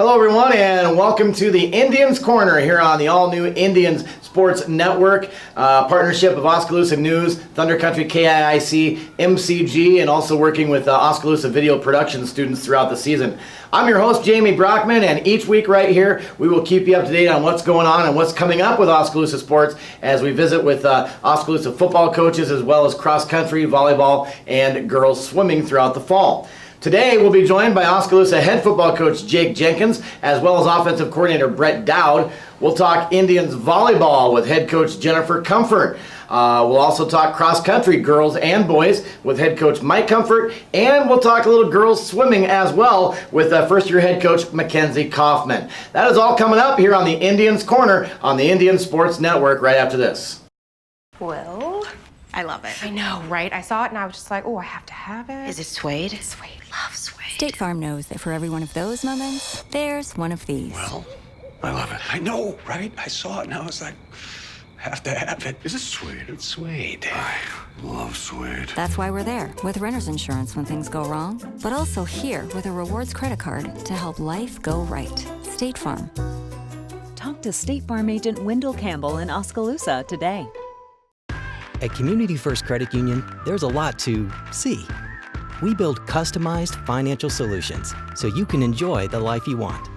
Hello everyone and welcome to the Indians Corner here on the all-new Indians Sports Network, partnership of Oskaloosa News, Thunder Country KIIC, MCG, and also working with Oskaloosa video production students throughout the season. I'm your host, Jamie Brockman, and each week right here we will keep you up to date on what's going on and what's coming up with Oskaloosa sports as we visit with Oskaloosa football coaches as well as cross-country, volleyball, and girls swimming throughout the fall. Today, we'll be joined by Oskaloosa head football coach Jake Jenkins, as well as offensive coordinator Brett Dowd. We'll talk Indians volleyball with head coach Jennifer Comfort. We'll also talk cross-country girls and boys with head coach Mike Comfort, and we'll talk a little girls swimming as well with first-year head coach Mackenzie Kaufman. That is all coming up here on the Indians Corner on the Indian Sports Network right after this. Well, I love it. I know, right? I saw it and I was just like, oh, I have to have it. Is it suede? It's suede. Love suede. State Farm knows that for every one of those moments, there's one of these. Well, I love it. I know, right? I saw it and I was like, have to have it. Is it suede? It's suede. I love suede. That's why we're there with renter's insurance when things go wrong, but also here with a rewards credit card to help life go right. State Farm. Talk to State Farm agent Wendell Campbell in Oskaloosa today. At Community First Credit Union, there's a lot to see. We build customized financial solutions so you can enjoy the life you want.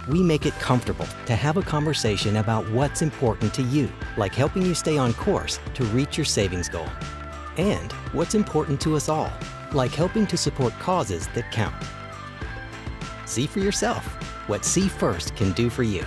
We make it comfortable to have a conversation about what's important to you, like helping you stay on course to reach your savings goal. And what's important to us all, like helping to support causes that count. See for yourself what See First can do for you.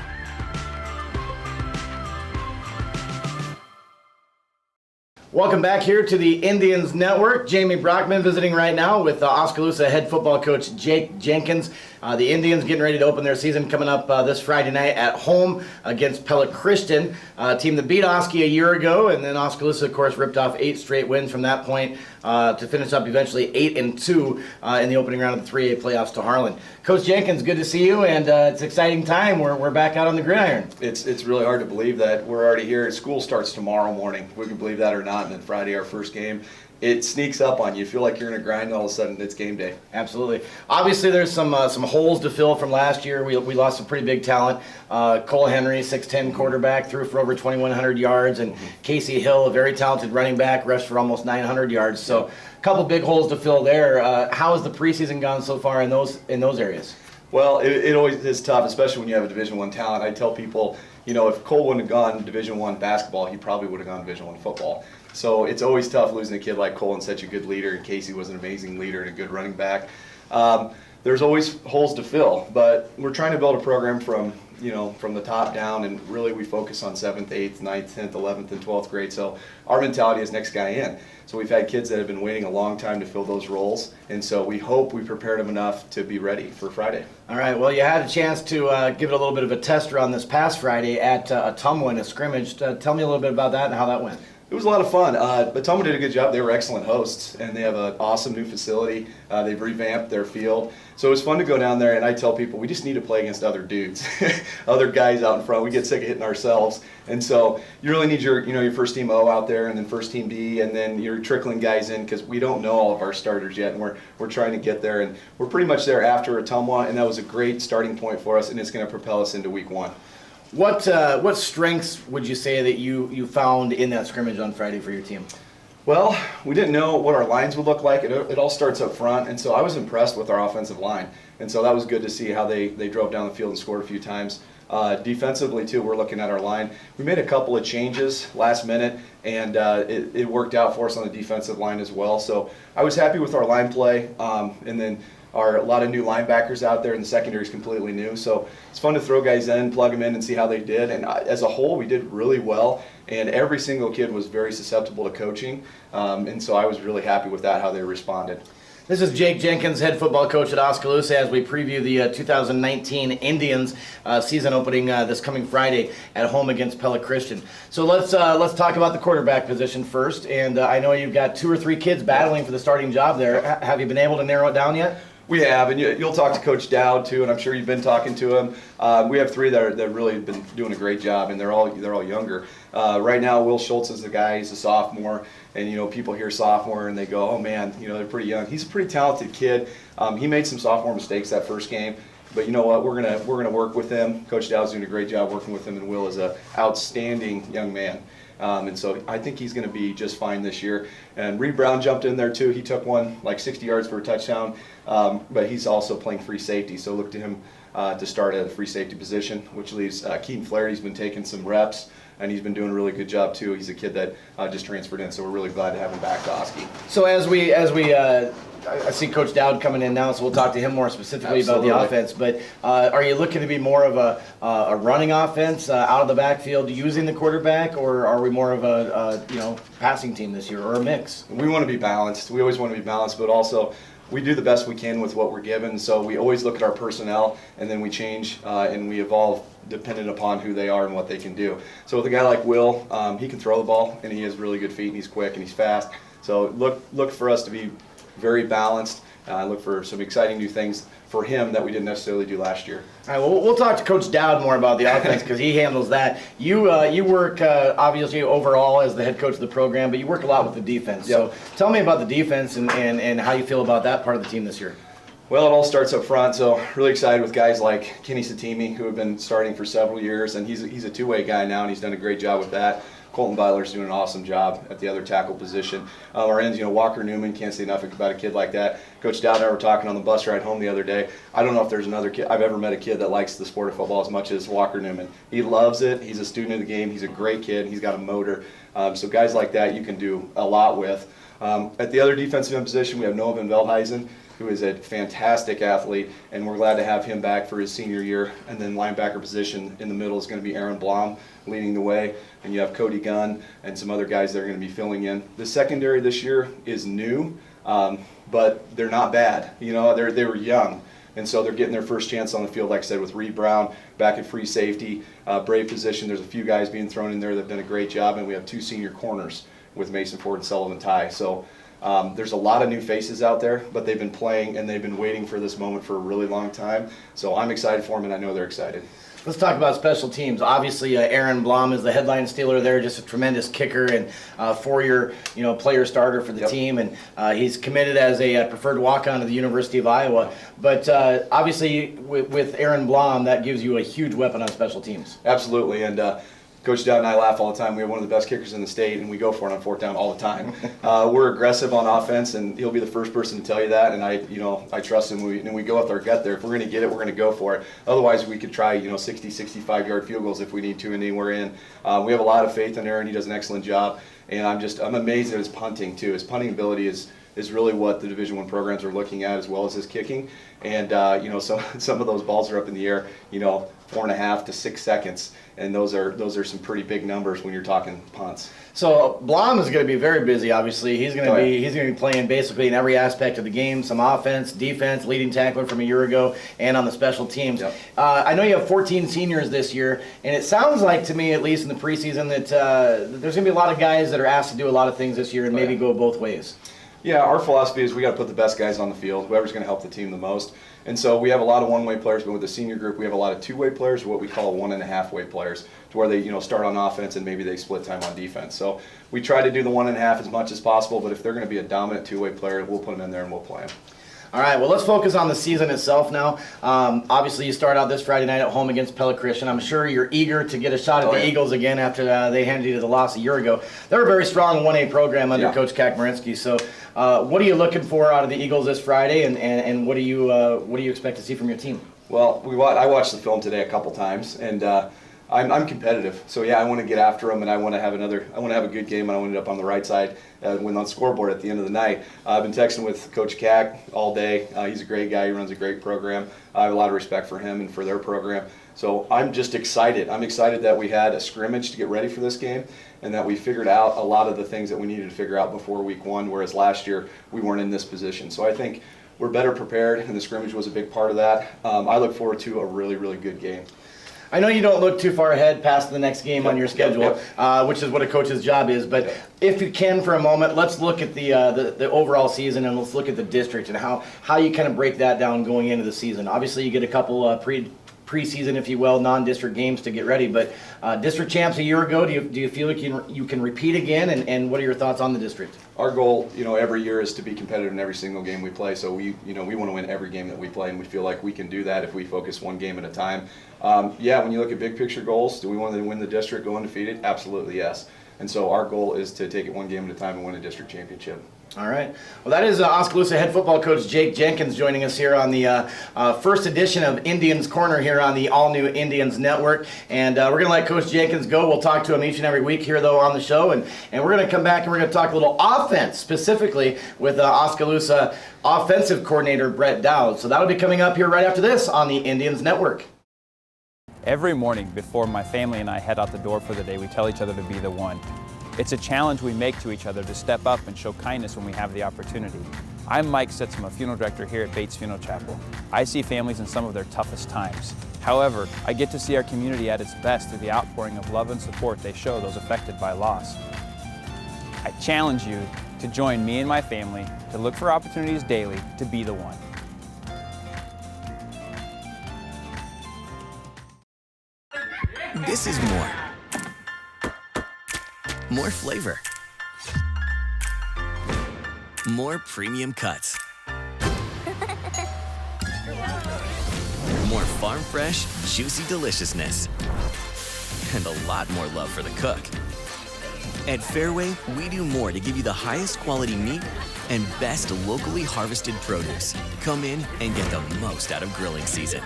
Welcome back here to the Indians Network. Jamie Brockman visiting right now with Oskaloosa head football coach Jake Jenkins. The Indians getting ready to open their season coming up this Friday night at home against Pella Christian, a team that beat Oski a year ago, and then Oskaloosa, of course, ripped off 8 straight wins from that point to finish up eventually 8-2 in the opening round of the 3A playoffs to Harlan. Coach Jenkins, good to see you, and it's an exciting time. We're back out on the gridiron. It's really hard to believe that we're already here. School starts tomorrow morning. We can believe that or not, and then Friday our first game. It sneaks up on you. You feel like you're in a grind, and all of a sudden it's game day. Absolutely. Obviously, there's some holes to fill from last year. We lost some pretty big talent. Cole Henry, 6'10" quarterback, threw for over 2,100 yards, and Casey Hill, a very talented running back, rushed for almost 900 yards. So, a couple big holes to fill there. How has the preseason gone so far in those areas? Well, it always is tough, especially when you have a Division I talent. I tell people, if Cole wouldn't have gone Division I basketball, he probably would have gone Division I football. So it's always tough losing a kid like Cole and such a good leader, and Casey was an amazing leader and a good running back. There's always holes to fill, but we're trying to build a program from the top down, and really we focus on 7th, 8th, 9th, 10th, 11th, and 12th grade. So our mentality is next guy in. So we've had kids that have been waiting a long time to fill those roles, and so we hope we prepared them enough to be ready for Friday. All right, well, you had a chance to give it a little bit of a test run this past Friday at Ottumwa in a scrimmage. Tell me a little bit about that and how that went. It was a lot of fun. Ottumwa did a good job. They were excellent hosts, and they have an awesome new facility. They've revamped their field. So it was fun to go down there, and I tell people we just need to play against other dudes, other guys out in front. We get sick of hitting ourselves. And so you really need your first team O out there, and then first team B, and then you're trickling guys in because we don't know all of our starters yet, and we're trying to get there. And we're pretty much there after Ottumwa, and that was a great starting point for us, and it's going to propel us into week 1. What strengths would you say that you found in that scrimmage on Friday for your team? Well, we didn't know what our lines would look like. It all starts up front, and so I was impressed with our offensive line. And so that was good to see how they drove down the field and scored a few times. Defensively, too, we're looking at our line. We made a couple of changes last minute, and it worked out for us on the defensive line as well. So I was happy with our line play, and then a lot of new linebackers out there, and the secondary is completely new. So it's fun to throw guys in, plug them in, and see how they did. And as a whole, we did really well, and every single kid was very susceptible to coaching. And so I was really happy with that, how they responded. This is Jake Jenkins, head football coach at Oskaloosa, as we preview the 2019 Indians season opening this coming Friday at home against Pella Christian. So let's talk about the quarterback position first. And I know you've got 2 or 3 kids battling for the starting job there. Have you been able to narrow it down yet? We have, and you'll talk to Coach Dowd too, and I'm sure you've been talking to him. We have 3 that really have been doing a great job, and they're all younger. Right now, Will Schultz is the guy. He's a sophomore, and people hear sophomore and they go, "Oh man, they're pretty young." He's a pretty talented kid. He made some sophomore mistakes that first game. But you know what? We're gonna work with him. Coach Dowd's doing a great job working with him, and Will is a outstanding young man. And so I think he's going to be just fine this year. And Reed Brown jumped in there too. He took one like 60 yards for a touchdown, but he's also playing free safety. So look to him to start at a free safety position, which leaves Keaton Flaherty's been taking some reps, and he's been doing a really good job too. He's a kid that just transferred in, so we're really glad to have him back to Oski. So I see Coach Dowd coming in now, so we'll talk to him more specifically Absolutely. about the offense. But are you looking to be more of a running offense out of the backfield using the quarterback, or are we more of a passing team this year, or a mix? We want to be balanced. We always want to be balanced, but also we do the best we can with what we're given. So we always look at our personnel, and then we change and we evolve dependent upon who they are and what they can do. So with a guy like Will, he can throw the ball, and he has really good feet, and he's quick, and he's fast. So look for us to be very balanced. Look for some exciting new things for him that we didn't necessarily do last year. All right, well, we'll talk to Coach Dowd more about the offense because he handles that. You work obviously overall as the head coach of the program, but you work a lot with the defense. Yep. So tell me about the defense and how you feel about that part of the team this year. Well, it all starts up front, so really excited with guys like Kenny Satimi, who have been starting for several years, and he's a two-way guy now, and he's done a great job with that. Colton Butler's doing an awesome job at the other tackle position. Our ends, Walker Newman, can't say enough about a kid like that. Coach Dowd and I were talking on the bus ride home the other day. I don't know if there's another kid, I've ever met a kid that likes the sport of football as much as Walker Newman. He loves it. He's a student of the game. He's a great kid. He's got a motor. So guys like that you can do a lot with. At the other defensive end position, we have Noah Van Veldhuizen, who is a fantastic athlete, and we're glad to have him back for his senior year. And then linebacker position in the middle is going to be Aaron Blom leading the way, and you have Cody Gunn and some other guys that are going to be filling in. The secondary this year is new, but they're not bad. They were young, and so they're getting their first chance on the field, like I said, with Reed Brown back at free safety. Brave position, there's a few guys being thrown in there that have done a great job, and we have two senior corners with Mason Ford and Sullivan Ty. So there's a lot of new faces out there, but they've been playing and they've been waiting for this moment for a really long time. So I'm excited for them, and I know they're excited. Let's talk about special teams. Obviously, Aaron Blom is the headline stealer there, just a tremendous kicker and four-year player starter for the Yep. team, and he's committed as a preferred walk-on to the University of Iowa. But obviously, with Aaron Blom, that gives you a huge weapon on special teams. Absolutely, and Coach Dowd and I laugh all the time. We have one of the best kickers in the state, and we go for it on fourth down all the time. We're aggressive on offense, and he'll be the first person to tell you that. And I trust him. We go with our gut there. If we're going to get it, we're going to go for it. Otherwise, we could try 60, 65-yard field goals if we need to, and anywhere in. We have a lot of faith in Aaron. He does an excellent job, and I'm amazed at his punting too. His punting ability is really what the Division I programs are looking at, as well as his kicking. And some of those balls are up in the air, 4.5 to 6 seconds, and those are some pretty big numbers when you're talking punts. So Blom is going to be very busy. Obviously, he's going to Oh, be yeah. he's going to be playing basically in every aspect of the game. Some offense, defense, leading tackler from a year ago, and on the special teams. Yep. I know you have 14 seniors this year, and it sounds like to me, at least in the preseason, that there's going to be a lot of guys that are asked to do a lot of things this year, and maybe yeah. go both ways. Yeah, our philosophy is we got to put the best guys on the field, whoever's going to help the team the most. And so we have a lot of one-way players, but with the senior group, we have a lot of two-way players, or what we call 1.5-way players, to where they start on offense and maybe they split time on defense. So we try to do the 1.5 as much as possible, but if they're going to be a dominant two-way player, we'll put them in there and we'll play them. All right, well, let's focus on the season itself now. Obviously, you start out this Friday night at home against Pella Christian. I'm sure you're eager to get a shot at the Eagles again after they handed you the loss a year ago. They're a very strong 1A program under Coach Kakmarinsky. So what are you looking for out of the Eagles this Friday, and what do you expect to see from your team? Well, I watched the film today a couple times, and I'm competitive. So yeah, I want to get after them, and I want to have a good game, and I want to end up on the right side, win on the scoreboard at the end of the night. I've been texting with Coach Kak all day. He's a great guy. He runs a great program. I have a lot of respect for him and for their program. So I'm just excited. I'm excited that we had a scrimmage to get ready for this game, and that we figured out a lot of the things that we needed to figure out before week one, whereas last year we weren't in this position. So I think we're better prepared, and the scrimmage was a big part of that. I look forward to a really, really good game. I know you don't look too far ahead past the next game on your schedule, which is what a coach's job is. But if you can, for a moment, let's look at the overall season, and let's look at the district and how you kind of break that down going into the season. Obviously, you get a couple preseason, if you will, non-district games to get ready. But district champs a year ago, do you feel like you can repeat again? And what are your thoughts on the district? our goal, every year is to be competitive in every single game we play. So we want to win every game that we play, and we feel like we can do that if we focus one game at a time. When you look at big picture goals, do we want to win the district, go undefeated? Absolutely, yes. And so our goal is to take it one game at a time and win a district championship. All right. Well, that is Oskaloosa head football coach Jake Jenkins joining us here on the first edition of Indians Corner here on the all-new Indians Network. And we're going to let Coach Jenkins go. We'll talk to him each and every week here, though, on the show. And we're going to come back and we're going to talk a little offense, specifically with Oskaloosa offensive coordinator Brett Dowd. So that'll be coming up here right after this on the Indians Network. Every morning before my family and I head out the door for the day, we tell each other to be the one. It's a challenge we make to each other to step up and show kindness when we have the opportunity. I'm Mike Sitzma, funeral director here at Bates Funeral Chapel. I see families in some of their toughest times. However, I get to see our community at its best through the outpouring of love and support they show those affected by loss. I challenge you to join me and my family to look for opportunities daily to be the one. This is more flavor, more premium cuts, more farm fresh, juicy deliciousness, and a lot more love for the cook. At Fairway, we do more to give you the highest quality meat and best locally harvested produce. Come in and get the most out of grilling season.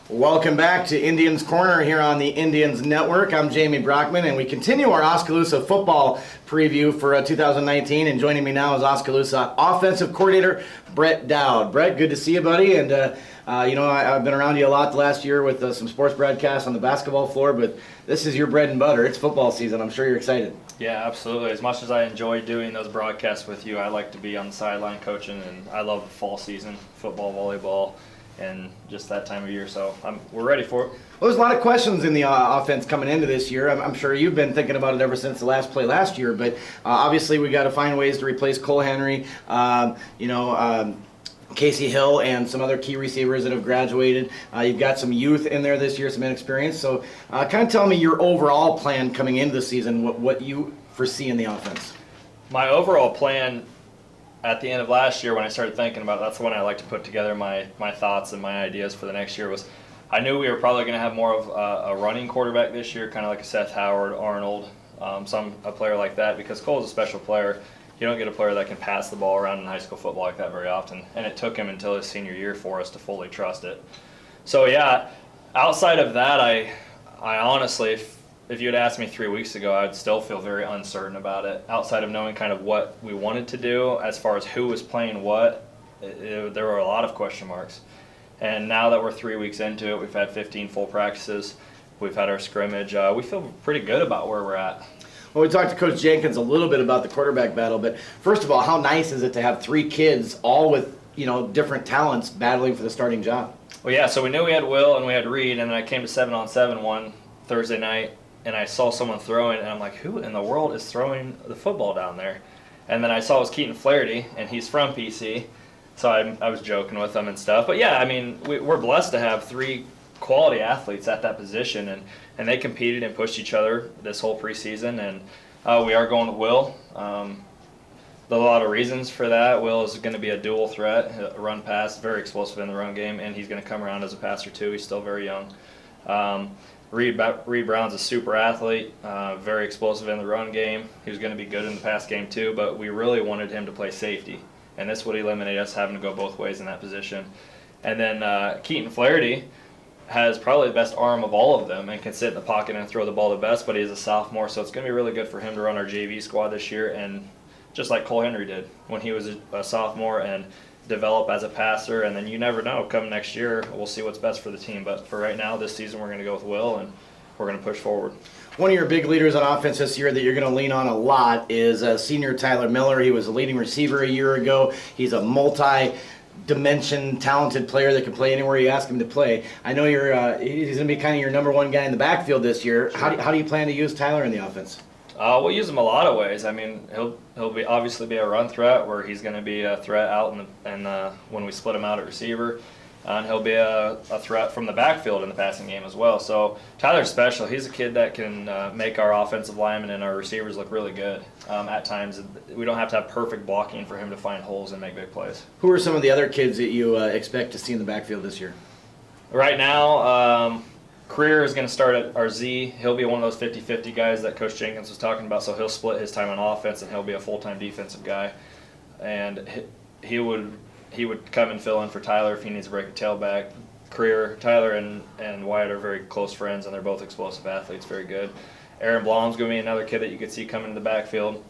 Welcome back to Indians Corner here on the Indians Network. I'm Jamie Brockman, and we continue our Oskaloosa football preview for 2019. And joining me now is Oskaloosa offensive coordinator Brett Dowd. Brett, good to see you, buddy. And I've been around you a lot the last year with some sports broadcasts on the basketball floor, but this is your bread and butter. It's football season. I'm sure you're excited. Yeah, absolutely. As much as I enjoy doing those broadcasts with you, I like to be on the sideline coaching, and I love the fall season, football, volleyball, and just that time of year. So we're ready for it. Well, there's a lot of questions in the offense coming into this year. I'm sure you've been thinking about it ever since the last play last year, but obviously we got to find ways to replace Cole Henry, Casey Hill, and some other key receivers that have graduated. You've got some youth in there this year, some inexperience. So kind of tell me your overall plan coming into the season, what you foresee in the offense. My overall plan at the end of last year, when I started thinking about it, that's when I like to put together my thoughts and my ideas for the next year, was I knew we were probably going to have more of a running quarterback this year, kind of like a Seth Howard, Arnold, a player like that, because Cole's a special player. You don't get a player that can pass the ball around in high school football like that very often, and it took him until his senior year for us to fully trust it. So yeah, outside of that, I honestly, if you had asked me 3 weeks ago, I'd still feel very uncertain about it. Outside of knowing kind of what we wanted to do, as far as who was playing what, there were a lot of question marks. And now that we're 3 weeks into it, we've had 15 full practices, we've had our scrimmage, we feel pretty good about where we're at. Well, we talked to Coach Jenkins a little bit about the quarterback battle, but first of all, how nice is it to have 3 kids all with different talents battling for the starting job? Well, yeah, so we knew we had Will and we had Reed, and then I came to 7-on-7 one Thursday night, and I saw someone throwing, and I'm like, who in the world is throwing the football down there? And then I saw it was Keaton Flaherty, and he's from PC, so I was joking with him and stuff. But yeah, I mean, we're blessed to have 3 quality athletes at that position, and they competed and pushed each other this whole preseason, and we are going with Will. There are a lot of reasons for that. Will is going to be a dual threat, a run pass, very explosive in the run game, and he's going to come around as a passer too. He's still very young. Reed Brown's a super athlete, very explosive in the run game. He was going to be good in the pass game too, but we really wanted him to play safety, and this would eliminate us having to go both ways in that position. And then Keaton Flaherty has probably the best arm of all of them and can sit in the pocket and throw the ball the best, but he's a sophomore, so it's going to be really good for him to run our JV squad this year, and just like Cole Henry did when he was a sophomore, and develop as a passer, and then you never know, come next year we'll see what's best for the team. But for right now, this season, we're going to go with Will, and we're going to push forward. One of your big leaders on offense this year that you're going to lean on a lot is senior Tyler Miller. He was a leading receiver a year ago. He's a multi-dimension talented player that can play anywhere you ask him to play. I know he's going to be kind of your number one guy in the backfield this year. Sure. How do you plan to use Tyler in the offense? We'll use him a lot of ways. I mean, he'll obviously be a run threat, where he's going to be a threat out and when we split him out at receiver. And he'll be a threat from the backfield in the passing game as well. So Tyler's special. He's a kid that can make our offensive linemen and our receivers look really good at times. We don't have to have perfect blocking for him to find holes and make big plays. Who are some of the other kids that you expect to see in the backfield this year? Right now, Career is going to start at our Z. He'll be one of those 50-50 guys that Coach Jenkins was talking about, so he'll split his time on offense and he'll be a full-time defensive guy. And he would come and fill in for Tyler if he needs to break a tailback. Tyler and Wyatt are very close friends, and they're both explosive athletes, very good. Aaron Blom's going to be another kid that you could see coming in the backfield.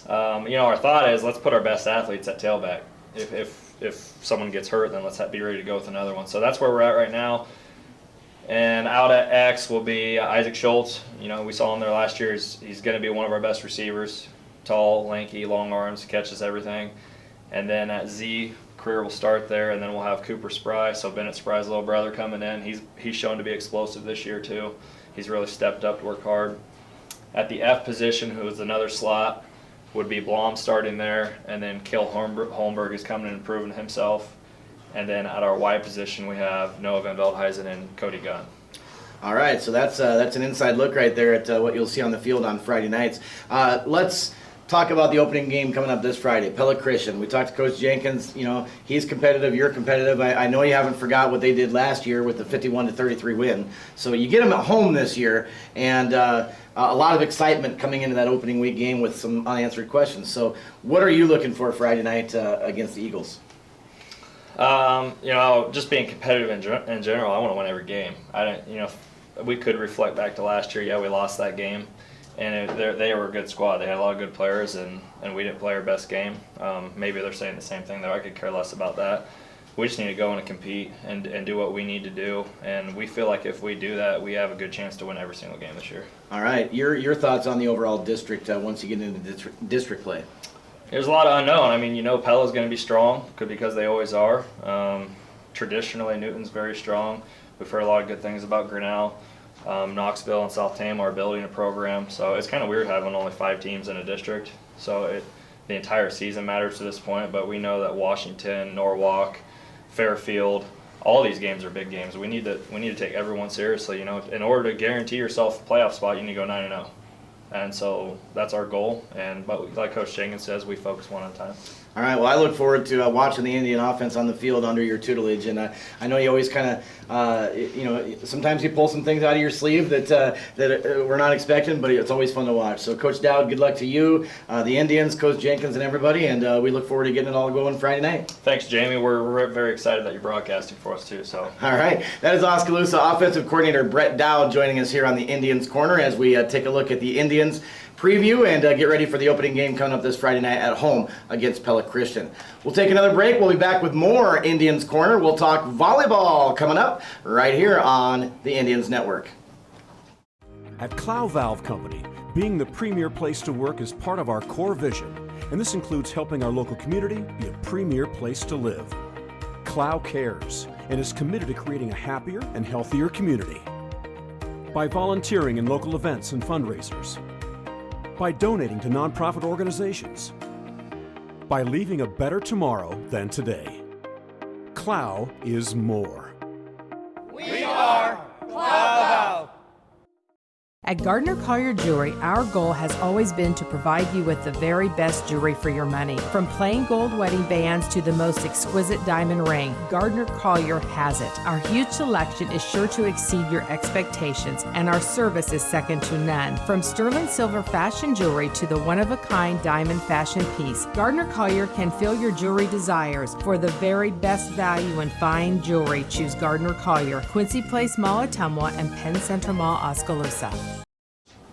Our thought is let's put our best athletes at tailback. If someone gets hurt, then let's be ready to go with another one. So that's where we're at right now. And out at X will be Isaac Schultz. We saw him there last year. He's going to be one of our best receivers. Tall, lanky, long arms, catches everything. And then at Z, Career will start there, and then we'll have Cooper Spry, so Bennett Spry's little brother, coming in. He's shown to be explosive this year too. He's really stepped up to work hard. At the F position, who is another slot, would be Blom starting there, and then Kill Holmberg is coming in and proving himself. And then at our Y position, we have Noah Van Veldhuizen and Cody Gunn. All right, so that's an inside look right there at what you'll see on the field on Friday nights. Let's talk about the opening game coming up this Friday, Pella Christian. We talked to Coach Jenkins. He's competitive, you're competitive. I know you haven't forgot what they did last year with the 51-33 win. So you get them at home this year, and a lot of excitement coming into that opening week game with some unanswered questions. So what are you looking for Friday night against the Eagles? Just being competitive in general, I want to win every game. We could reflect back to last year. Yeah, we lost that game, and they were a good squad. They had a lot of good players, and we didn't play our best game. Maybe they're saying the same thing, though. I could care less about that. We just need to go in and compete and do what we need to do, and we feel like if we do that, we have a good chance to win every single game this year. All right, your thoughts on the overall district once you get into district play? There's a lot of unknown. Pella's going to be strong because they always are. Traditionally, Newton's very strong. We've heard a lot of good things about Grinnell. Knoxville and South Tam are building a program, so it's kind of weird having only 5 teams in a district. So the entire season matters to this point, but we know that Washington, Norwalk, Fairfield, all these games are big games. We need to take everyone seriously. In order to guarantee yourself a playoff spot, you need to go 9-0. And so that's our goal. But like Coach Jenkins says, we focus one at a time. All right, well, I look forward to watching the Indian offense on the field under your tutelage, and I know you always kind of, sometimes you pull some things out of your sleeve that we're not expecting, but it's always fun to watch. So, Coach Dowd, good luck to you, the Indians, Coach Jenkins, and everybody, and we look forward to getting it all going Friday night. Thanks, Jamie. We're very excited that you're broadcasting for us, too. So. All right, that is Oskaloosa offensive coordinator Brett Dowd joining us here on the Indians Corner as we take a look at the Indians preview and get ready for the opening game coming up this Friday night at home against Pella Christian. We'll take another break. We'll be back with more Indians Corner. We'll talk volleyball coming up right here on the Indians Network. At Clow Valve Company, being the premier place to work is part of our core vision, and this includes helping our local community be a premier place to live. Clow cares and is committed to creating a happier and healthier community. By volunteering in local events and fundraisers, by donating to nonprofit organizations, by leaving a better tomorrow than today. Clow is more. We are Clow Valve. At Gardner Collier Jewelry, our goal has always been to provide you with the very best jewelry for your money. From plain gold wedding bands to the most exquisite diamond ring, Gardner Collier has it. Our huge selection is sure to exceed your expectations, and our service is second to none. From sterling silver fashion jewelry to the one-of-a-kind diamond fashion piece, Gardner Collier can fill your jewelry desires. For the very best value in fine jewelry, choose Gardner Collier, Quincy Place Mall, Ottumwa, and Penn Center Mall, Oskaloosa.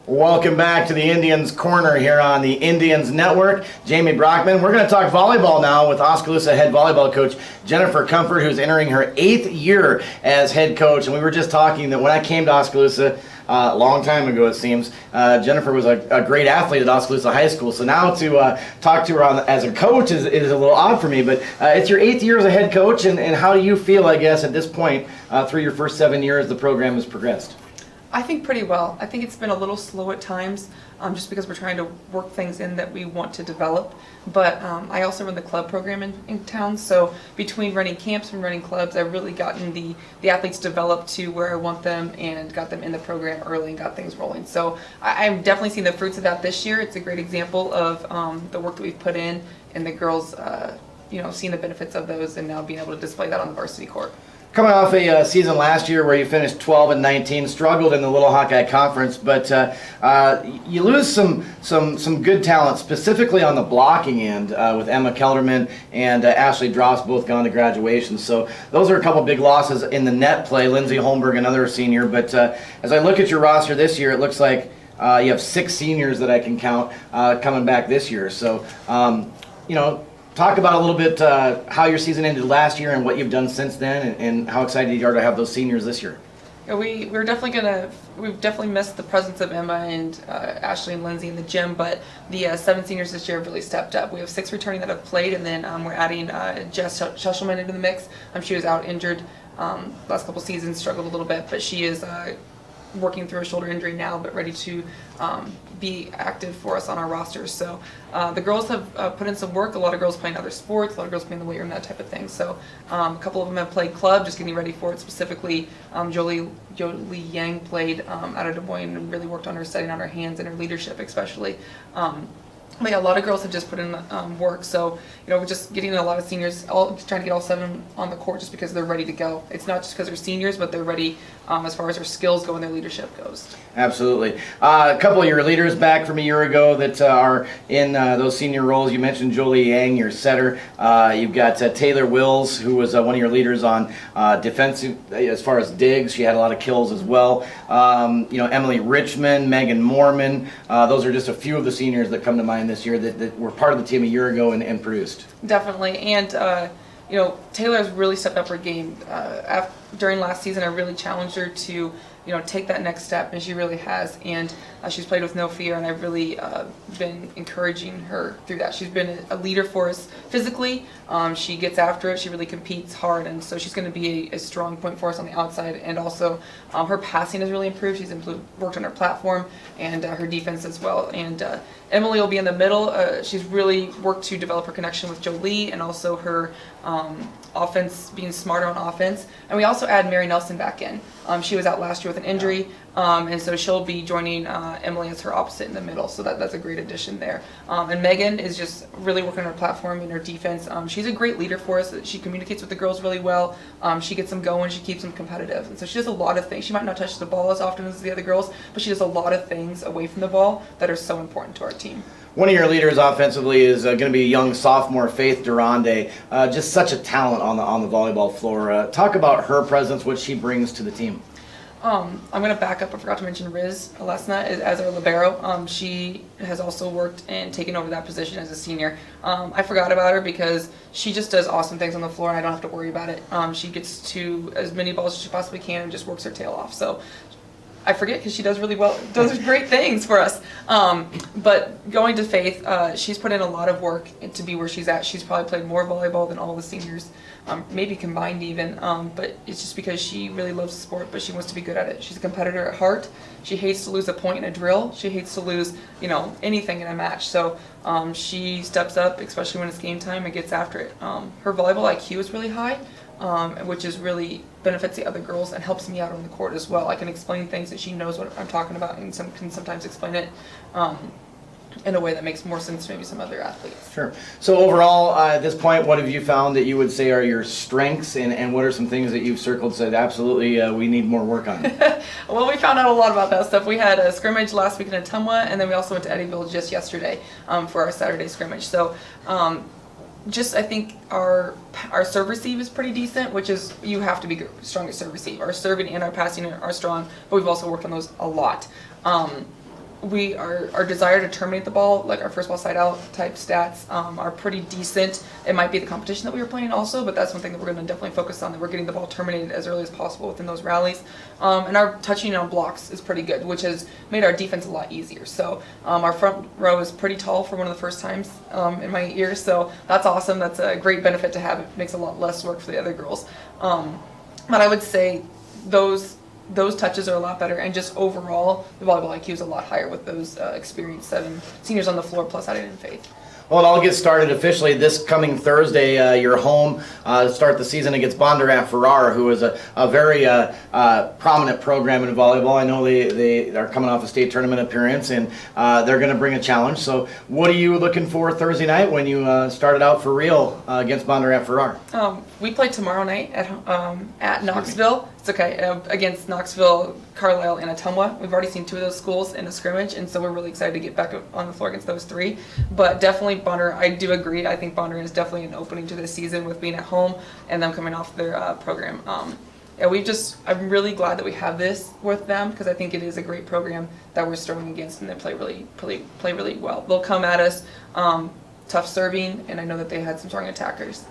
Welcome back to the Indians Corner here on the Indians Network. Jamie Brockman. We're going to talk volleyball now with Oskaloosa head volleyball coach Jennifer Comfort, who's entering her 8th year as head coach. And we were just talking that when I came to Oskaloosa a long time ago, it seems, Jennifer was a great athlete at Oskaloosa High School. So now to talk to her as a coach is a little odd for me. But it's your 8th year as a head coach, and how do you feel, I guess, at this point, through your first 7 years the program has progressed? I think pretty well. I think it's been a little slow at times, just because we're trying to work things in that we want to develop. But I also run the club program in town, so between running camps and running clubs, I've really gotten the athletes developed to where I want them and got them in the program early and got things rolling. So I've definitely seen the fruits of that this year. It's a great example of the work that we've put in, and the girls, seeing the benefits of those and now being able to display that on the varsity court. Coming off a season last year where you finished 12-19, struggled in the Little Hawkeye Conference, but you lose some good talent, specifically on the blocking end with Emma Kelderman and Ashley Dross, both gone to graduation. So those are a couple big losses in the net play. Lindsay Holmberg, another senior. But as I look at your roster this year, it looks like you have 6 seniors that I can count coming back this year. So, talk about a little bit how your season ended last year and what you've done since then, and how excited you are to have those seniors this year. Yeah, we've definitely missed the presence of Emma and Ashley and Lindsay in the gym, but the 7 seniors this year have really stepped up. We have 6 returning that have played, and then we're adding Jess Schesselman into the mix. She was out injured last couple seasons, struggled a little bit, but she is working through a shoulder injury now, but ready to be active for us on our rosters. So the girls have put in some work. A lot of girls playing other sports, a lot of girls playing the weight room, that type of thing. So a couple of them have played club, just getting ready for it. Specifically, Jolie Yang played out of Des Moines and really worked on her setting on her hands and her leadership, especially. But yeah, a lot of girls have just put in work, so we're just getting a lot of seniors, trying to get all 7 on the court just because they're ready to go. It's not just because they're seniors, but they're ready as far as their skills go and their leadership goes. Absolutely. A couple of your leaders back from a year ago that are in those senior roles. You mentioned Jolie Yang, your setter. You've got Taylor Wills, who was one of your leaders on defensive as far as digs. She had a lot of kills as well. Emily Richmond, Megan Mormon. Those are just a few of the seniors that come to mind this year that were part of the team a year ago and produced. Definitely, and Taylor has really stepped up her game. During last season, I really challenged her to take that next step, and she really has. And she's played with no fear, and I've really been encouraging her through that. She's been a leader for us physically. She gets after it. She really competes hard, and so she's going to be a strong point for us on the outside. And also, her passing has really improved. She's worked on her platform and her defense as well. And Emily will be in the middle. She's really worked to develop her connection with Jolie and also her offense, being smarter on offense. And we also add Mary Nelson back in. She was out last year with an injury, and so she'll be joining Emily as her opposite in the middle. So that's a great addition there. And Megan is just really working on her platform and her defense. She's a great leader for us. She communicates with the girls really well. She gets them going. She keeps them competitive. And so she does a lot of things. She might not touch the ball as often as the other girls, but she does a lot of things away from the ball that are so important to our team. One of your leaders offensively is going to be a young sophomore, Faith Durande. Just such a talent on the volleyball floor. Talk about her presence, what she brings to the team. I'm going to back up. I forgot to mention Riz Alesna as our libero. She has also worked and taken over that position as a senior. I forgot about her because she just does awesome things on the floor, and I don't have to worry about it. She gets to as many balls as she possibly can and just works her tail off. So I forget because she does really well, does great things for us. But going to Faith, she's put in a lot of work to be where she's at. She's probably played more volleyball than all the seniors, maybe combined even. But it's just because she really loves the sport, but she wants to be good at it. She's a competitor at heart. She hates to lose a point in a drill. She hates to lose, anything in a match. So she steps up, especially when it's game time, and gets after it. Her volleyball IQ is really high, which is really benefits the other girls and helps me out on the court as well. I can explain things that she knows what I'm talking about, and can sometimes explain it in a way that makes more sense to maybe some other athletes. Sure. So overall, at this point, what have you found that you would say are your strengths, and what are some things that you've circled, said absolutely we need more work on? Well, we found out a lot about that stuff. We had a scrimmage last week in Ottumwa, and then we also went to Eddyville just yesterday for our Saturday scrimmage. So I think our serve receive is pretty decent, which is you have to be strong at serve receive. Our serving and our passing are strong, but we've also worked on those a lot. Our desire to terminate the ball, like our first ball side out type stats, are pretty decent. It might be the competition that we were playing also, but that's one thing that we're going to definitely focus on, that we're getting the ball terminated as early as possible within those rallies. And our touching on blocks is pretty good, which has made our defense a lot easier. So our front row is pretty tall for one of the first times in my years, so that's awesome. That's a great benefit to have. It makes a lot less work for the other girls. But I would say those those touches are a lot better, and just overall, the volleyball IQ is a lot higher with those experienced 7 seniors on the floor plus added in Faith. Well, it all gets started officially this coming Thursday. You're home to start the season against Bondurant Farrar, who is a very prominent program in volleyball. I know they are coming off a state tournament appearance, and they're going to bring a challenge. So what are you looking for Thursday night when you started out for real against Bondurant Farrar? We play tomorrow night at Knoxville. It's okay, against Knoxville, Carlisle, and Ottumwa. We've already seen 2 of those schools in a scrimmage, and so we're really excited to get back on the floor against those 3. But definitely Bondurant, I do agree. I think Bondurant is definitely an opening to this season with being at home and them coming off their program. Yeah, I'm really glad that we have this with them, because I think it is a great program that we're throwing against, and they play really well. They'll come at us tough serving, and I know that they had some strong attackers.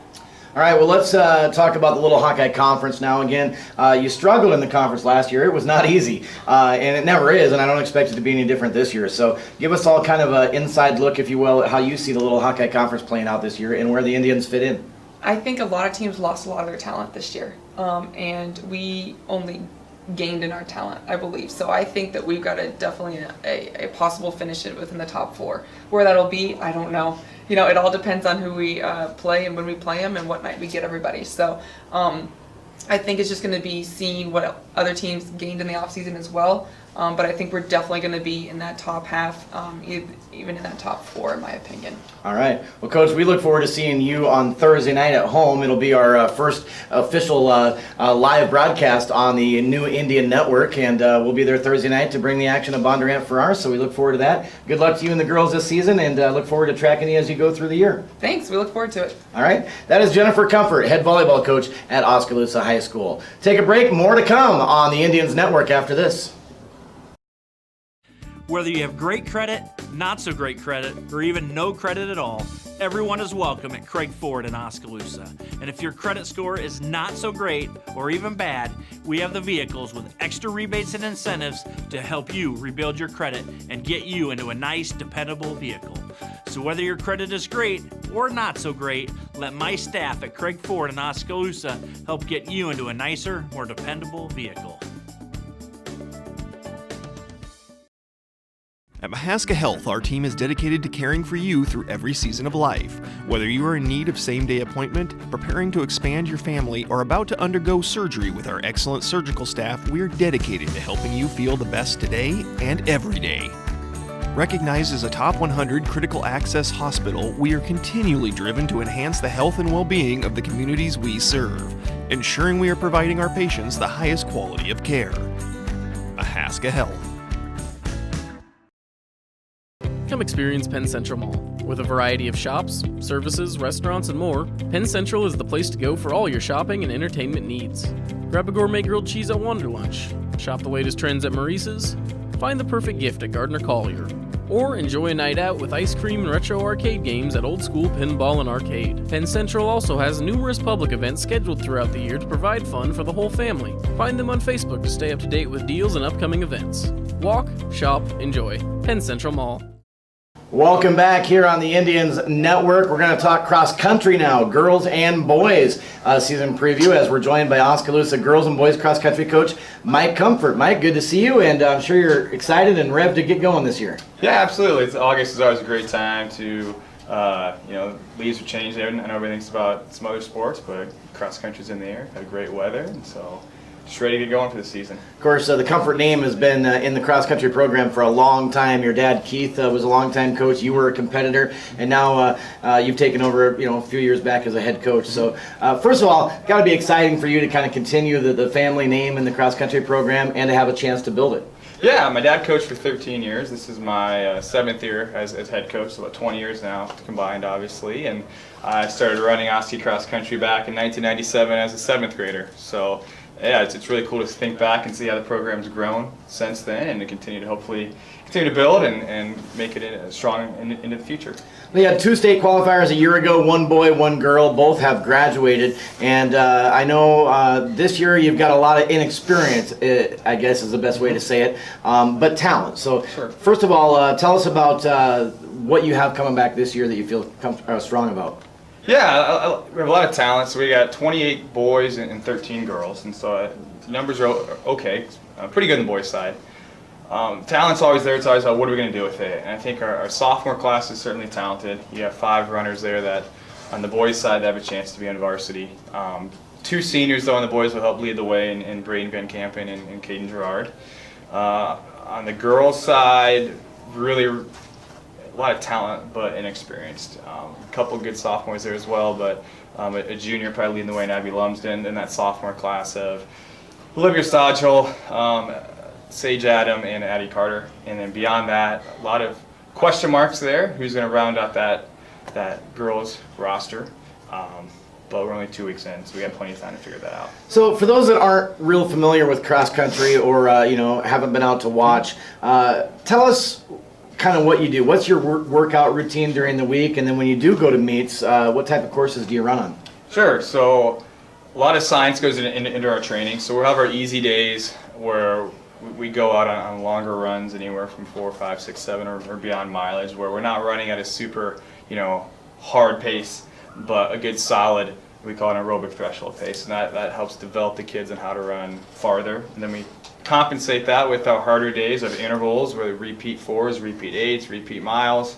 All right, well, let's talk about the Little Hawkeye Conference now. Again, you struggled in the conference last year. It was not easy, and it never is, and I don't expect it to be any different this year. So give us all kind of an inside look, if you will, at how you see the Little Hawkeye Conference playing out this year and where the Indians fit in. I think a lot of teams lost a lot of their talent this year, and we only gained in our talent, I believe. So I think that we've got definitely a possible finish within the top 4. Where that'll be, I don't know. It all depends on who we play and when we play them and what night we get everybody. So I think it's just going to be seeing what other teams gained in the offseason as well. But I think we're definitely going to be in that top half, even in that top 4, in my opinion. All right. Well, Coach, we look forward to seeing you on Thursday night at home. It'll be our first official live broadcast on the new Indian Network, and we'll be there Thursday night to bring the action of Bondurant Farrar, so we look forward to that. Good luck to you and the girls this season, and look forward to tracking you as you go through the year. Thanks. We look forward to it. All right. That is Jennifer Comfort, head volleyball coach at Oskaloosa High School. Take a break. More to come on the Indians Network after this. Whether you have great credit, not so great credit, or even no credit at all, everyone is welcome at Craig Ford in Oskaloosa. And if your credit score is not so great or even bad, we have the vehicles with extra rebates and incentives to help you rebuild your credit and get you into a nice, dependable vehicle. So whether your credit is great or not so great, let my staff at Craig Ford in Oskaloosa help get you into a nicer, more dependable vehicle. At Mahaska Health, our team is dedicated to caring for you through every season of life. Whether you are in need of same-day appointment, preparing to expand your family, or about to undergo surgery with our excellent surgical staff, we're dedicated to helping you feel the best today and every day. Recognized as a top 100 critical access hospital, we are continually driven to enhance the health and well-being of the communities we serve, ensuring we are providing our patients the highest quality of care. Mahaska Health. Come experience Penn Central Mall. With a variety of shops, services, restaurants, and more, Penn Central is the place to go for all your shopping and entertainment needs. Grab a gourmet grilled cheese at Wonder Lunch, shop the latest trends at Maurice's, find the perfect gift at Gardner Collier, or enjoy a night out with ice cream and retro arcade games at Old School Pinball and Arcade. Penn Central also has numerous public events scheduled throughout the year to provide fun for the whole family. Find them on Facebook to stay up to date with deals and upcoming events. Walk, shop, enjoy. Penn Central Mall. Welcome back here on the Indians Network. We're going to talk cross country now, girls and boys season preview, as we're joined by Oskaloosa girls and boys cross country coach Mike Comfort. Mike, good to see you, and I'm sure you're excited and revved to get going this year. Yeah, absolutely. August is always a great time to, leaves are changing. I know everybody thinks about some other sports, but cross country's in the air. Had great weather, and so just ready to get going for the season. Of course, the Comfort name has been in the cross-country program for a long time. Your dad, Keith, was a long-time coach. You were a competitor, and now you've taken over, a few years back as a head coach. So, first of all, got to be exciting for you to kind of continue the family name in the cross-country program and to have a chance to build it. Yeah, my dad coached for 13 years. This is my 7th year as head coach, so about 20 years now combined, obviously. And I started running Oski cross country back in 1997 as a 7th grader. So, yeah, it's really cool to think back and see how the program's grown since then, and to continue to hopefully continue to build and make it strong into the future. We had 2 state qualifiers a year ago, 1 boy, 1 girl. Both have graduated, and I know this year you've got a lot of inexperience, I guess is the best way to say it, but talent. So sure. First of all, tell us about what you have coming back this year that you feel strong about. Yeah, we have a lot of talent. So we got 28 boys and 13 girls, and so numbers are okay, pretty good on the boys' side. Talent's always there. It's always about what are we going to do with it. And I think our sophomore class is certainly talented. You have 5 runners there that, on the boys' side, they have a chance to be on varsity. 2 seniors, though, on the boys will help lead the way in Braden Van Kampen and Caden Gerard. On the girls' side, really a lot of talent, but inexperienced. A couple good sophomores there as well, but a junior probably leading the way in Abby Lumsden, and that sophomore class of Olivia Stodgel, Sage Adam, and Addie Carter. And then beyond that, a lot of question marks there. Who's going to round out that girls roster? But we're only 2 weeks in, so we have plenty of time to figure that out. So for those that aren't real familiar with cross country or haven't been out to watch, tell us kind of what you do. What's your workout routine during the week, and then when you do go to meets, what type of courses do you run on? Sure. So a lot of science goes into our training. So we'll have our easy days where we go out on longer runs, anywhere from 4, 5, 6, 7, or beyond mileage, where we're not running at a super hard pace, but a good solid, we call it an aerobic threshold pace, and that helps develop the kids on how to run farther. And then we compensate that with our harder days of intervals, where we repeat 4s, repeat 8s, repeat miles,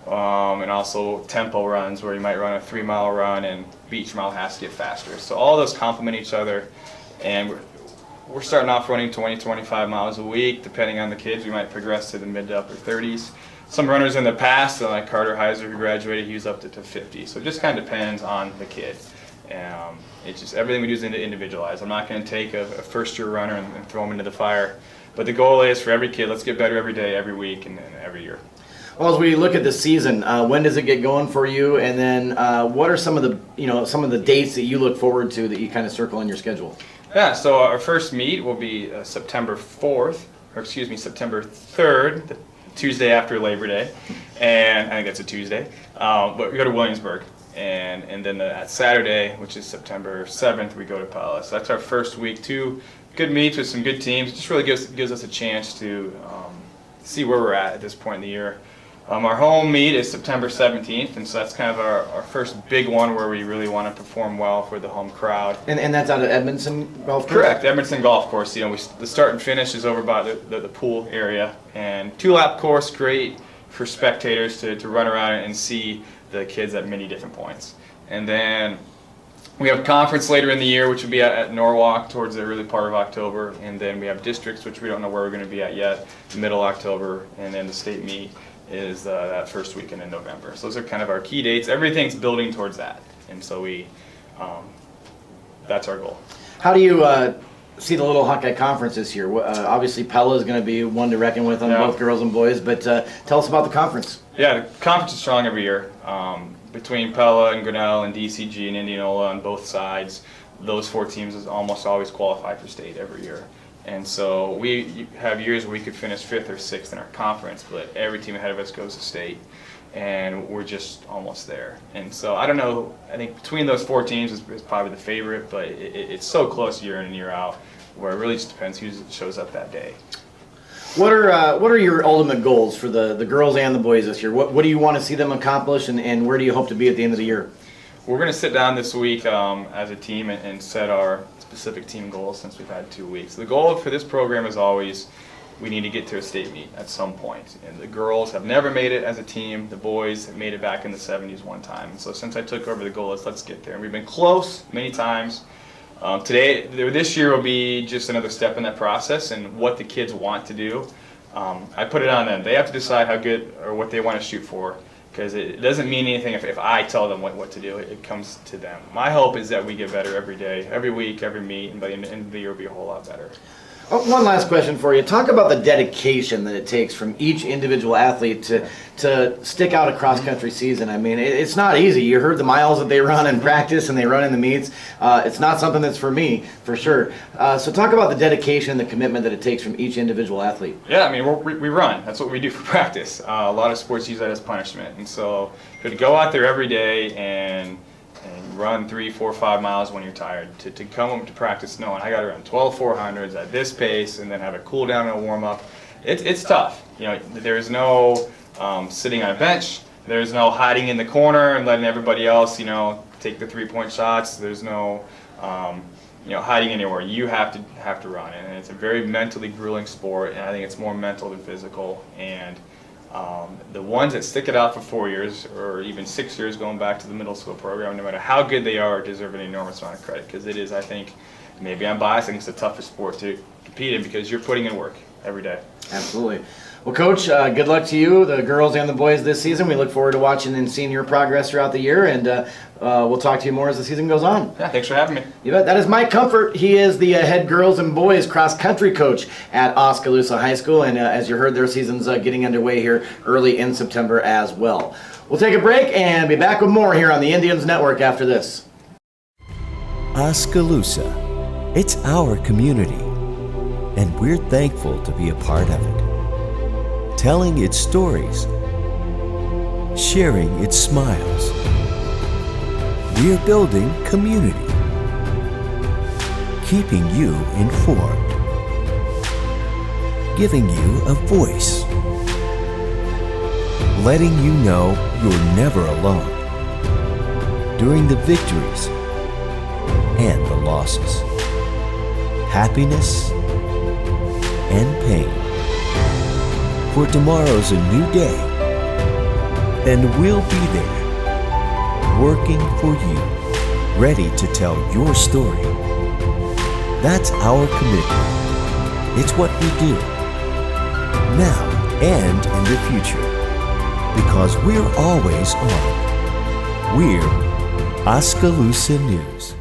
and also tempo runs, where you might run a 3-mile run and each mile has to get faster. So all those complement each other, and we're starting off running 20, 25 miles a week. Depending on the kids, we might progress to the mid to upper 30s. Some runners in the past, like Carter Heiser, who graduated, he was up to 50. So it just kind of depends on the kid. It's just everything we do is individualized. I'm not going to take a first-year runner and throw them into the fire. But the goal is for every kid, let's get better every day, every week, and every year. Well, as we look at the season, when does it get going for you? And then what are some of the dates that you look forward to that you kind of circle in your schedule? Yeah, so our first meet will be September 3rd, the Tuesday after Labor Day, and I think that's a Tuesday. But we go to Williamsburg, and then that Saturday, which is September 7th, we go to Pella. So that's our first week. 2 good meets with some good teams. It just really gives us a chance to see where we're at this point in the year. Our home meet is September 17th, and so that's kind of our first big one where we really want to perform well for the home crowd. And that's out at Edmondson Golf Course? Correct, Edmondson Golf Course. The start and finish is over by the pool area, and 2-lap course, great for spectators to run around and see the kids at many different points. And then we have conference later in the year, which will be at Norwalk towards the early part of October, and then we have districts, which we don't know where we're going to be at yet, middle October, and then the state meet is that first weekend in November. So those are kind of our key dates. Everything's building towards that, and so that's our goal. How do you see the Little Hawkeye Conference this year? Obviously, Pella is going to be one to reckon with on both girls and boys, but tell us about the conference. Yeah, the conference is strong every year. Between Pella and Grinnell and DCG and Indianola on both sides, those 4 teams almost always qualify for state every year. And so we have years where we could finish 5th or 6th in our conference, but every team ahead of us goes to state, and we're just almost there. And so I don't know, I think between those 4 teams is probably the favorite, but it's so close year in and year out, where it really just depends who shows up that day. What are your ultimate goals for the girls and the boys this year? What do you want to see them accomplish, and where do you hope to be at the end of the year? We're going to sit down this week as a team and set our specific team goals since we've had 2 weeks. The goal for this program is always we need to get to a state meet at some point. And the girls have never made it as a team. The boys have made it back in the 70s one time. And so since I took over, the goal is let's get there. And we've been close many times. This year will be just another step in that process and what the kids want to do. I put it on them. They have to decide how good or what they want to shoot for, because it doesn't mean anything if I tell them what to do. It comes to them. My hope is that we get better every day, every week, every meet, and by the end of the year we'll be a whole lot better. Oh, one last question for you. Talk about the dedication that it takes from each individual athlete to stick out a cross-country season. I mean, it's not easy. You heard the miles that they run in practice and they run in the meets. It's not something that's for me, for sure. So talk about the dedication and the commitment that it takes from each individual athlete. Yeah, I mean, we run. That's what we do for practice. A lot of sports use that as punishment. And so to go out there every day and run 3, 4, 5 miles when you're tired, to come home to practice knowing I got to run 12 400s at this pace and then have a cool down and a warm up. It's tough. There's no sitting on a bench. There's no hiding in the corner and letting everybody else, take the three-point shots. There's no, hiding anywhere. You have to run, and it's a very mentally grueling sport, and I think it's more mental than physical. And the ones that stick it out for 4 years or even 6 years going back to the middle school program, no matter how good they are, deserve an enormous amount of credit, because it is, I think, maybe I'm biased, I think it's the toughest sport to compete in because you're putting in work every day. Absolutely. Well, Coach, good luck to you, the girls and the boys this season. We look forward to watching and seeing your progress throughout the year, and we'll talk to you more as the season goes on. Yeah, thanks for having me. You bet. That is Mike Comfort. He is the head girls and boys cross-country coach at Oskaloosa High School, and as you heard, their season's getting underway here early in September as well. We'll take a break and be back with more here on the Indians Network after this. Oskaloosa, it's our community, and we're thankful to be a part of it. Telling its stories, sharing its smiles. We're building community, keeping you informed, giving you a voice, letting you know you're never alone during the victories and the losses, happiness and pain. For tomorrow's a new day, and we'll be there, working for you, ready to tell your story. That's our commitment. It's what we do, now and in the future, because we're always on. We're Oskaloosa News.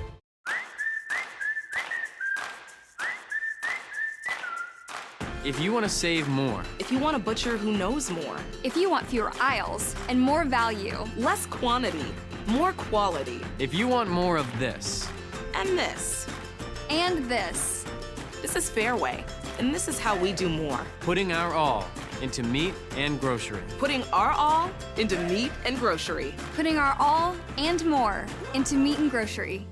If you want to save more, if you want a butcher who knows more, if you want fewer aisles and more value, less quantity, more quality, if you want more of this, and this, and this is Fairway, and this is how we do more. Putting our all into meat and grocery. Putting our all into meat and grocery. Putting our all and more into meat and grocery.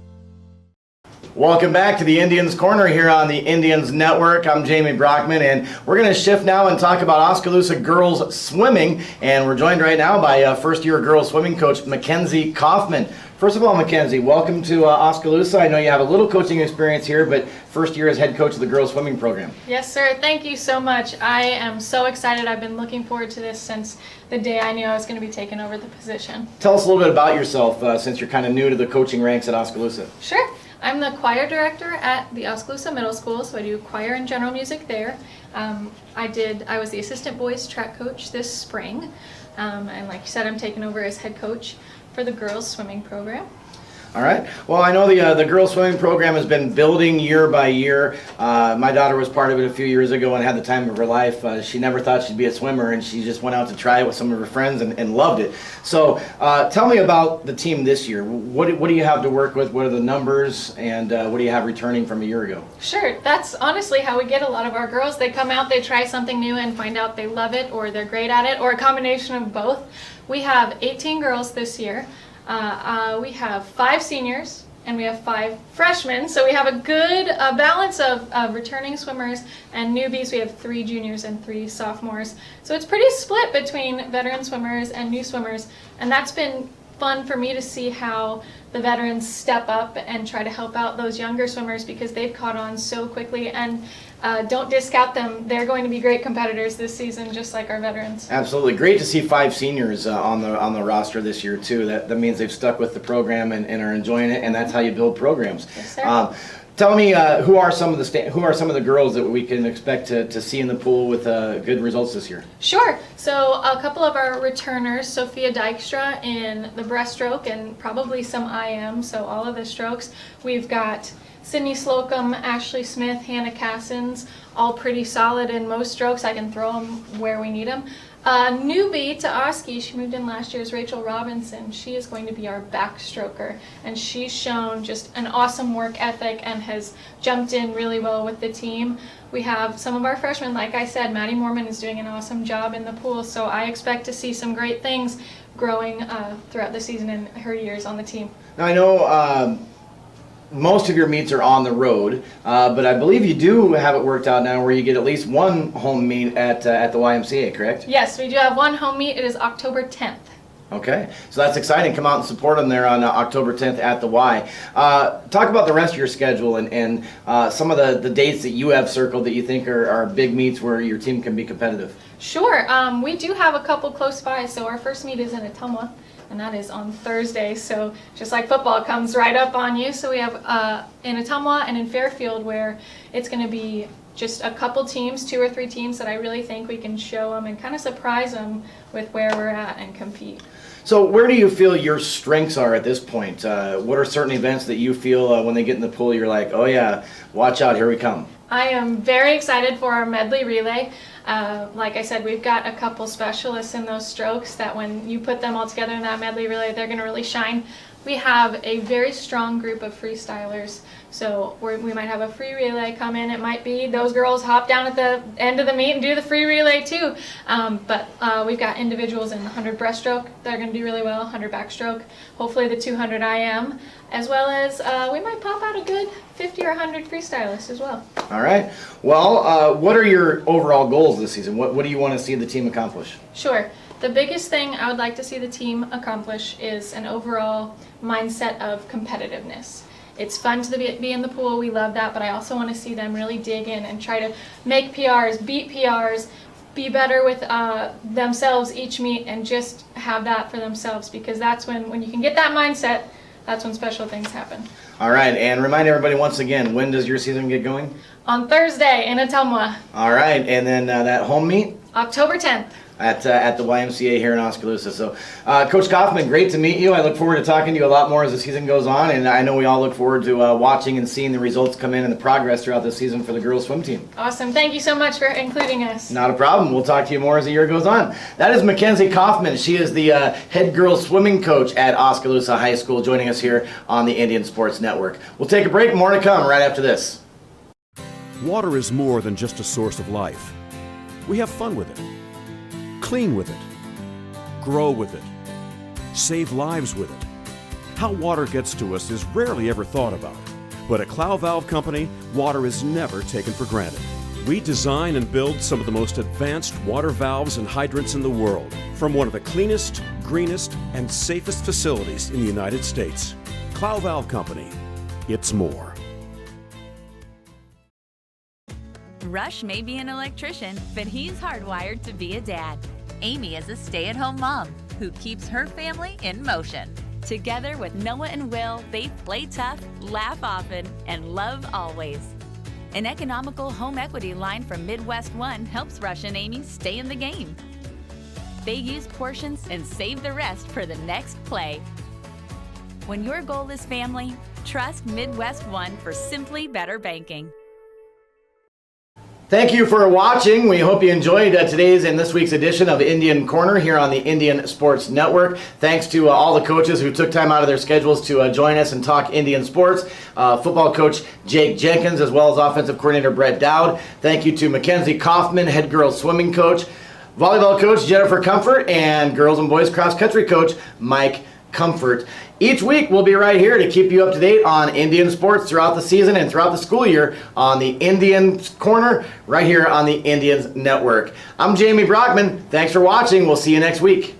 Welcome back to the Indians Corner here on the Indians Network. I'm Jamie Brockman, and we're going to shift now and talk about Oskaloosa girls swimming. And we're joined right now by first-year girls swimming coach Mackenzie Kaufman. First of all, Mackenzie, welcome to Oskaloosa. I know you have a little coaching experience here, but first year as head coach of the girls swimming program. Yes, sir. Thank you so much. I am so excited. I've been looking forward to this since the day I knew I was going to be taking over the position. Tell us a little bit about yourself since you're kind of new to the coaching ranks at Oskaloosa. Sure. I'm the choir director at the Oskaloosa Middle School, so I do choir and general music there. I was the assistant boys track coach this spring, and like you said, I'm taking over as head coach for the girls swimming program. All right. Well, I know the girls swimming program has been building year by year. My daughter was part of it a few years ago and had the time of her life. She never thought she'd be a swimmer, and she just went out to try it with some of her friends and loved it. So tell me about the team this year. What do you have to work with? What are the numbers, and what do you have returning from a year ago? Sure. That's honestly how we get a lot of our girls. They come out, they try something new and find out they love it or they're great at it or a combination of both. We have 18 girls this year. We have 5 seniors and we have 5 freshmen, so we have a good balance of returning swimmers and newbies. We have 3 juniors and 3 sophomores, so it's pretty split between veteran swimmers and new swimmers, and that's been fun for me to see how the veterans step up and try to help out those younger swimmers because they've caught on so quickly, and don't discount them. They're going to be great competitors this season, just like our veterans. Absolutely. Great to see 5 seniors on the roster this year too. That means they've stuck with the program and are enjoying it, and that's how you build programs. Yes, sir. Tell me who are some of the girls that we can expect to see in the pool with good results this year? Sure. So a couple of our returners, Sophia Dykstra in the breaststroke and probably some IM, so all of the strokes. We've got Sydney Slocum, Ashley Smith, Hannah Cassins, all pretty solid in most strokes. I can throw them where we need them. Newbie to Oski, she moved in last year, is Rachel Robinson. She is going to be our backstroker, and she's shown just an awesome work ethic and has jumped in really well with the team. We have some of our freshmen, like I said, Maddie Mormon is doing an awesome job in the pool, so I expect to see some great things growing throughout the season and her years on the team. Now I know most of your meets are on the road, but I believe you do have it worked out now where you get at least one home meet at the YMCA, correct? Yes, we do have one home meet. It is October 10th. Okay, so that's exciting. Come out and support them there on October 10th at the Y. Talk about the rest of your schedule and some of the dates that you have circled that you think are big meets where your team can be competitive. Sure. We do have a couple close by. So our first meet is in Ottumwa, and that is on Thursday. So just like football, it comes right up on you. So we have in Ottumwa and in Fairfield, where it's going to be just a couple teams, 2 or 3 teams that I really think we can show them and kind of surprise them with where we're at and compete. So where do you feel your strengths are at this point? What are certain events that you feel when they get in the pool, you're like, oh yeah, watch out, here we come? I am very excited for our medley relay. Like I said, we've got a couple specialists in those strokes that when you put them all together in that medley relay, they're going to really shine. We have a very strong group of freestylers, so we might have a free relay come in. It might be those girls hop down at the end of the meet and do the free relay too. But we've got individuals in the 100 breaststroke that are going to do really well, 100 backstroke, hopefully the 200 IM, as well as we might pop out a good 50 or 100 freestylists as well. All right. Well, what are your overall goals this season? What do you want to see the team accomplish? Sure. The biggest thing I would like to see the team accomplish is an overall mindset of competitiveness. It's fun to be in the pool, we love that, but I also want to see them really dig in and try to make PRs, beat PRs, be better with themselves each meet, and just have that for themselves, because that's when you can get that mindset, that's when special things happen. All right, and remind everybody once again, when does your season get going? On Thursday in Ottumwa. All right, and then that home meet? October 10th. At the YMCA here in Oskaloosa. So, Coach Kaufman, great to meet you. I look forward to talking to you a lot more as the season goes on, and I know we all look forward to watching and seeing the results come in and the progress throughout the season for the girls swim team. Awesome. Thank you so much for including us. Not a problem. We'll talk to you more as the year goes on. That is Mackenzie Kaufman. She is the head girls swimming coach at Oskaloosa High School, joining us here on the Indian Sports Network. We'll take a break. More to come right after this. Water is more than just a source of life. We have fun with it, clean with it, grow with it, save lives with it. How water gets to us is rarely ever thought about. But at Clow Valve Company, water is never taken for granted. We design and build some of the most advanced water valves and hydrants in the world from one of the cleanest, greenest, and safest facilities in the United States. Clow Valve Company, it's more. Rush may be an electrician, but he's hardwired to be a dad. Amy is a stay-at-home mom who keeps her family in motion. Together with Noah and Will, they play tough, laugh often, and love always. An economical home equity line from Midwest One helps Rush and Amy stay in the game. They use portions and save the rest for the next play. When your goal is family, trust Midwest One for simply better banking. Thank you for watching. We hope you enjoyed today's and this week's edition of Indian Corner here on the Indian Sports Network. Thanks to all the coaches who took time out of their schedules to join us and talk Indian sports. Football coach Jake Jenkins, as well as offensive coordinator Brett Dowd. Thank you to Mackenzie Kaufman, head girls swimming coach, volleyball coach Jennifer Comfort, and girls and boys cross country coach Mike Comfort. Each week we'll be right here to keep you up to date on Indian sports throughout the season and throughout the school year on the Indian Corner right here on the Indians Network. I'm Jamie Brockman. Thanks for watching. We'll see you next week.